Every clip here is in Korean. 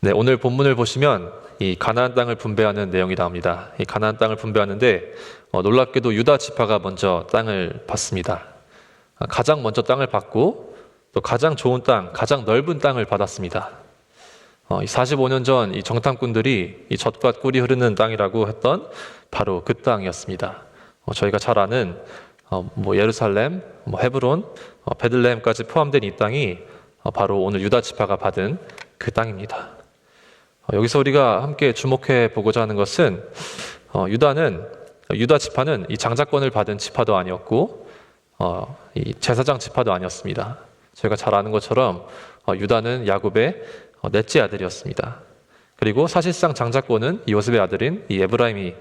네, 오늘 본문을 보시면 이 가나안 땅을 분배하는 내용이 나옵니다. 이 가나안 땅을 분배하는데 놀랍게도 유다 지파가 먼저 땅을 받습니다. 가장 먼저 땅을 받고 또 가장 좋은 땅, 가장 넓은 땅을 받았습니다. 이 45년 전 이 정탐꾼들이 이 젖과 꿀이 흐르는 땅이라고 했던 바로 그 땅이었습니다. 저희가 잘 아는 예루살렘, 헤브론, 베들레헴까지 포함된 이 땅이 바로 오늘 유다 지파가 받은 그 땅입니다. 여기서 우리가 함께 주목해 보고자 하는 것은 유다 지파는 이 장자권을 받은 지파도 아니었고 이 제사장 지파도 아니었습니다. 저희가 잘 아는 것처럼 유다는 야곱의 넷째 아들이었습니다. 그리고 사실상 장자권은 요셉의 아들인 이 에브라임이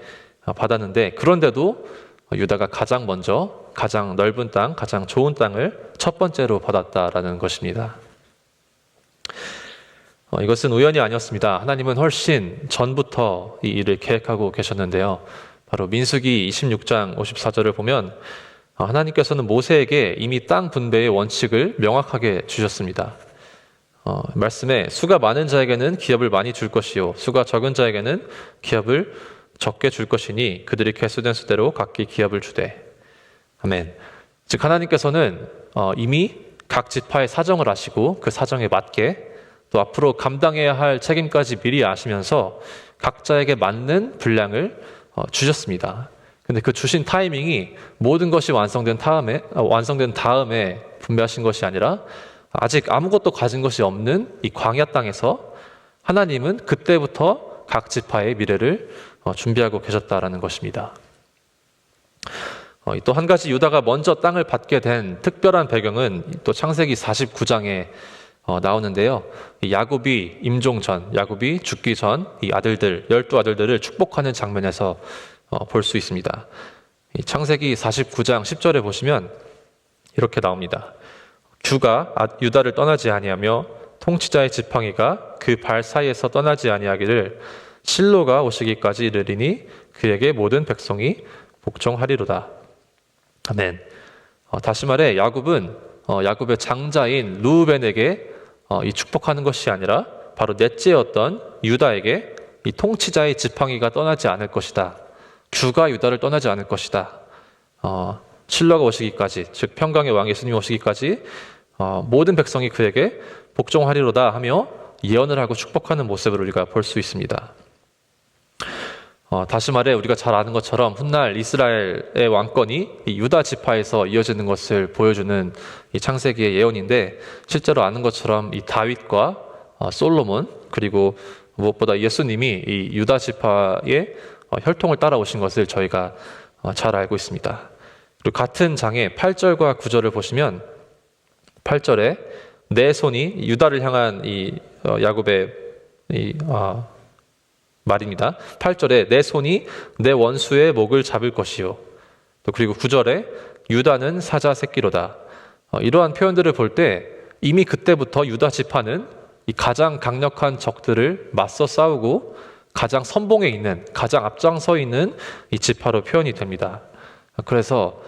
받았는데, 그런데도 유다가 가장 먼저 가장 넓은 땅, 가장 좋은 땅을 첫 번째로 받았다라는 것입니다. 이것은 우연이 아니었습니다. 하나님은 훨씬 전부터 이 일을 계획하고 계셨는데요. 바로 민수기 26장 54절을 보면 하나님께서는 모세에게 이미 땅 분배의 원칙을 명확하게 주셨습니다. 말씀에 수가 많은 자에게는 기업을 많이 줄 것이요 수가 적은 자에게는 기업을 적게 줄 것이니 그들이 개수된 수대로 각기 기업을 주되. 아멘. 즉 하나님께서는 이미 각 지파의 사정을 아시고 그 사정에 맞게 또 앞으로 감당해야 할 책임까지 미리 아시면서 각자에게 맞는 분량을 주셨습니다. 근데 그 주신 타이밍이 모든 것이 완성된 다음에 분배하신 것이 아니라 아직 아무것도 가진 것이 없는 이 광야 땅에서 하나님은 그때부터 각 지파의 미래를 준비하고 계셨다라는 것입니다. 또 한 가지 유다가 먼저 땅을 받게 된 특별한 배경은 또 창세기 49장에 나오는데요. 야곱이 임종 전, 야곱이 죽기 전 이 아들들, 12아들들을 축복하는 장면에서 볼 수 있습니다. 창세기 49장 10절에 보시면 이렇게 나옵니다. 주가 유다를 떠나지 아니하며 통치자의 지팡이가 그 발 사이에서 떠나지 아니하기를 실로가 오시기까지 이르리니 그에게 모든 백성이 복종하리로다. 아멘. 다시 말해 야곱의 장자인 르우벤에게 이 축복하는 것이 아니라 바로 넷째였던 유다에게 이 통치자의 지팡이가 떠나지 않을 것이다. 주가 유다를 떠나지 않을 것이다. 실로가 오시기까지, 즉 평강의 왕 예수님이 오시기까지 모든 백성이 그에게 복종하리로다 하며 예언을 하고 축복하는 모습을 우리가 볼 수 있습니다. 다시 말해 우리가 잘 아는 것처럼 훗날 이스라엘의 왕권이 이 유다 지파에서 이어지는 것을 보여주는 이 창세기의 예언인데, 실제로 아는 것처럼 이 다윗과 솔로몬, 그리고 무엇보다 예수님이 이 유다 지파의 혈통을 따라오신 것을 저희가 잘 알고 있습니다. 그리고 같은 장의 8절과 9절을 보시면 8절에 내 손이 유다를 향한 이 야곱의 말입니다. 8절에 내 손이 내 원수의 목을 잡을 것이요. 또 그리고 9절에 유다는 사자 새끼로다. 이러한 표현들을 볼 때 이미 그때부터 유다 지파는 이 가장 강력한 적들을 맞서 싸우고 가장 선봉에 있는, 가장 앞장서 있는 이 지파로 표현이 됩니다. 그래서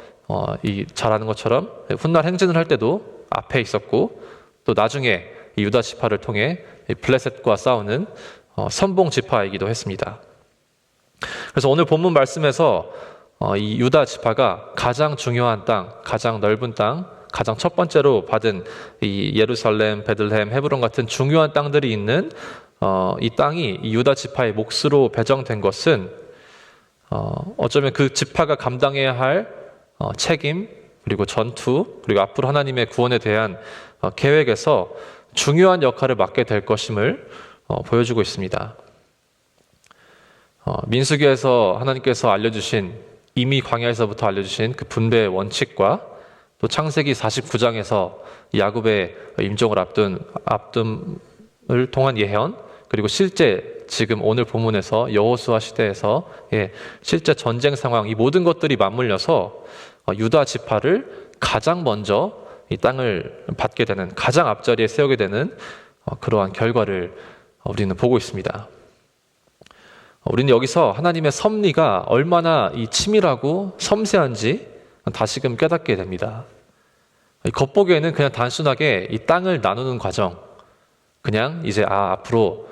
잘 아는 것처럼 훗날 행진을 할 때도 앞에 있었고, 또 나중에 이 유다 지파를 통해 이 블레셋과 싸우는 선봉 지파이기도 했습니다. 그래서 오늘 본문 말씀에서 이 유다 지파가 가장 중요한 땅, 가장 넓은 땅, 가장 첫 번째로 받은 이 예루살렘, 베들레헴, 헤브론 같은 중요한 땅들이 있는 이 땅이 이 유다 지파의 몫으로 배정된 것은 어쩌면 그 지파가 감당해야 할 책임, 그리고 전투, 그리고 앞으로 하나님의 구원에 대한 계획에서 중요한 역할을 맡게 될 것임을 보여주고 있습니다. 민수기에서 하나님께서 이미 광야에서부터 알려주신 그 분배의 원칙과 또 창세기 49장에서 야곱의 임종을 앞둠을 통한 예언, 그리고 실제 지금 오늘 본문에서 여호수아 시대에서의 실제 전쟁 상황, 이 모든 것들이 맞물려서 유다 지파를 가장 먼저 이 땅을 받게 되는, 가장 앞자리에 세우게 되는 그러한 결과를 우리는 보고 있습니다. 우리는 여기서 하나님의 섭리가 얼마나 이 치밀하고 섬세한지 다시금 깨닫게 됩니다. 겉보기에는 그냥 단순하게 이 땅을 나누는 과정, 그냥 이제 앞으로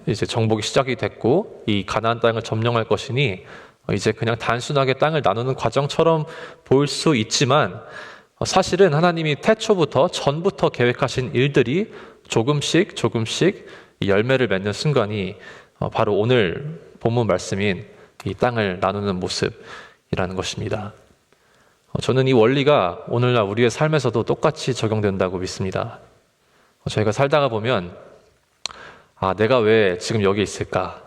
이제 정복이 시작이 됐고 이 가나안 땅을 점령할 것이니 이제 그냥 단순하게 땅을 나누는 과정처럼 보일 수 있지만 사실은 하나님이 태초부터 전부터 계획하신 일들이 조금씩 이 열매를 맺는 순간이 바로 오늘 본문 말씀인 이 땅을 나누는 모습이라는 것입니다. 저는 이 원리가 오늘날 우리의 삶에서도 똑같이 적용된다고 믿습니다. 저희가 살다가 보면 내가 왜 지금 여기 있을까?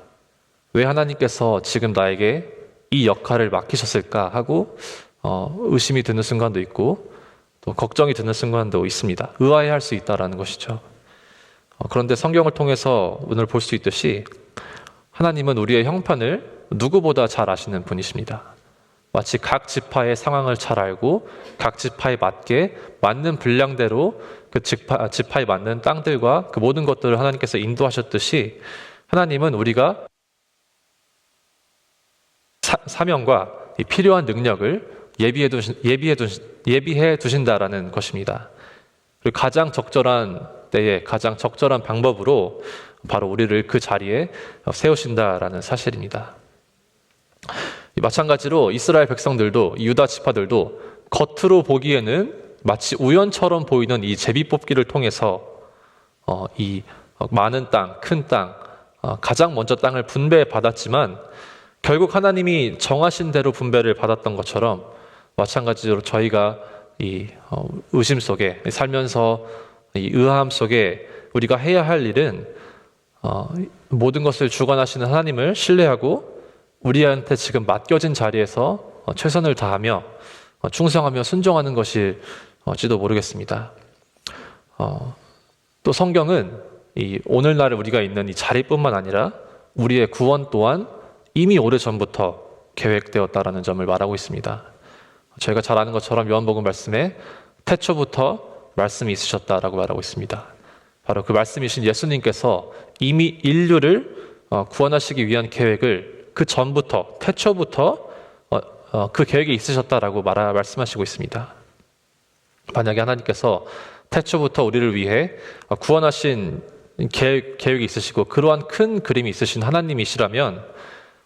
왜 하나님께서 지금 나에게 이 역할을 맡기셨을까? 하고 의심이 드는 순간도 있고 또 걱정이 드는 순간도 있습니다. 의아해할 수 있다라는 것이죠. 그런데 성경을 통해서 오늘 볼 수 있듯이 하나님은 우리의 형편을 누구보다 잘 아시는 분이십니다. 마치 각 지파의 상황을 잘 알고 각 지파에 맞게 맞는 분량대로 그 지파에 맞는 땅들과 그 모든 것들을 하나님께서 인도하셨듯이 하나님은 우리가 사명과 이 필요한 능력을 예비해 두신다라는 것입니다. 그리고 가장 적절한 때에 가장 적절한 방법으로 바로 우리를 그 자리에 세우신다라는 사실입니다. 마찬가지로 이스라엘 백성들도 유다 지파들도 겉으로 보기에는 마치 우연처럼 보이는 이 제비뽑기를 통해서 이 많은 땅, 큰 땅, 가장 먼저 땅을 분배해 받았지만 결국 하나님이 정하신 대로 분배를 받았던 것처럼 마찬가지로 저희가 이 의심 속에 살면서 이 의아함 속에 우리가 해야 할 일은 모든 것을 주관하시는 하나님을 신뢰하고 우리한테 지금 맡겨진 자리에서 최선을 다하며 충성하며 순종하는 것일지도 모르겠습니다. 또 성경은 이 오늘날 우리가 있는 이 자리뿐만 아니라 우리의 구원 또한 이미 오래전부터 계획되었다라는 점을 말하고 있습니다. 저희가 잘 아는 것처럼 요한복음 말씀에 태초부터 말씀이 있으셨다라고 말하고 있습니다. 바로 그 말씀이신 예수님께서 이미 인류를 구원하시기 위한 계획을 그 전부터 태초부터 그 계획이 있으셨다라고 말씀하시고 있습니다. 만약에 하나님께서 태초부터 우리를 위해 구원하신 계획이 있으시고 그러한 큰 그림이 있으신 하나님이시라면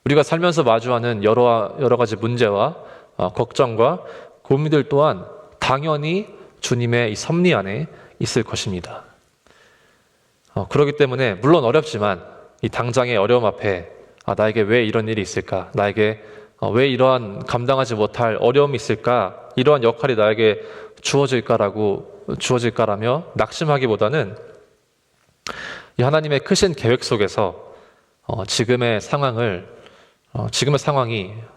우리가 살면서 마주하는 여러 가지 문제와 걱정과 고민들 또한 당연히 주님의 이 섭리 안에 있을 것입니다. 그렇기 때문에 물론 어렵지만 이 당장의 어려움 앞에 나에게 왜 이런 일이 있을까? 나에게 왜 이러한 감당하지 못할 어려움이 있을까? 이러한 역할이 나에게 주어질까라며 낙심하기보다는 이 하나님의 크신 계획 속에서 지금의 상황이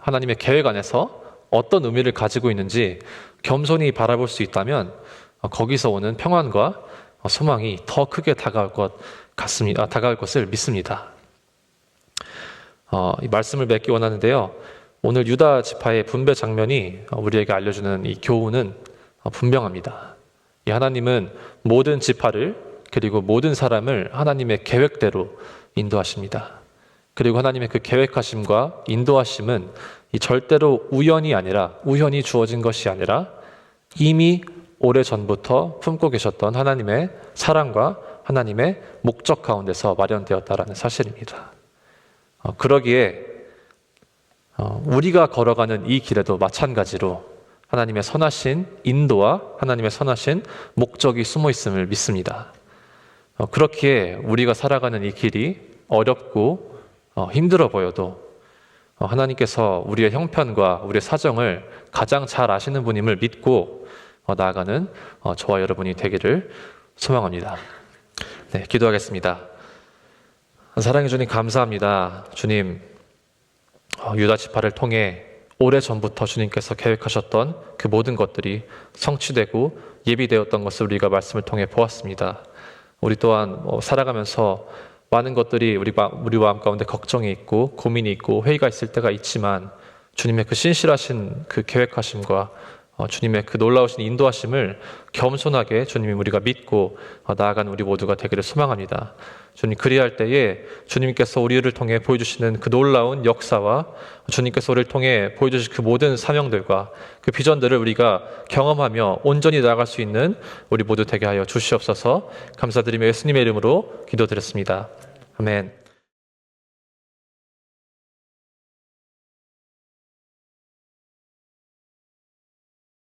하나님의 계획 안에서 어떤 의미를 가지고 있는지 겸손히 바라볼 수 있다면 거기서 오는 평안과 소망이 더 크게 다가올 것을 믿습니다. 이 말씀을 맺기 원하는데요. 오늘 유다 지파의 분배 장면이 우리에게 알려주는 이 교훈은 분명합니다. 이 하나님은 모든 지파를 그리고 모든 사람을 하나님의 계획대로 인도하십니다. 그리고 하나님의 그 계획하심과 인도하심은 이 절대로 우연히 주어진 것이 아니라 이미 오래전부터 품고 계셨던 하나님의 사랑과 하나님의 목적 가운데서 마련되었다라는 사실입니다. 그러기에 우리가 걸어가는 이 길에도 마찬가지로 하나님의 선하신 인도와 하나님의 선하신 목적이 숨어 있음을 믿습니다. 그렇기에 우리가 살아가는 이 길이 어렵고 힘들어 보여도 하나님께서 우리의 형편과 우리의 사정을 가장 잘 아시는 분임을 믿고 나아가는 저와 여러분이 되기를 소망합니다. 네, 기도하겠습니다. 사랑해 주님 감사합니다. 주님, 유다 지파를 통해 오래전부터 주님께서 계획하셨던 그 모든 것들이 성취되고 예비되었던 것을 우리가 말씀을 통해 보았습니다. 우리 또한 살아가면서 많은 것들이 우리 마음 가운데 걱정이 있고 고민이 있고 회의가 있을 때가 있지만 주님의 그 신실하신 그 계획하심과 주님의 그 놀라우신 인도하심을 겸손하게 주님이 우리가 믿고 나아가는 우리 모두가 되기를 소망합니다. 주님, 그리할 때에 주님께서 우리를 통해 보여주시는 그 놀라운 역사와 주님께서 우리를 통해 보여주실 그 모든 사명들과 그 비전들을 우리가 경험하며 온전히 나아갈 수 있는 우리 모두 되게 하여 주시옵소서. 감사드리며 예수님의 이름으로 기도드렸습니다. 아멘.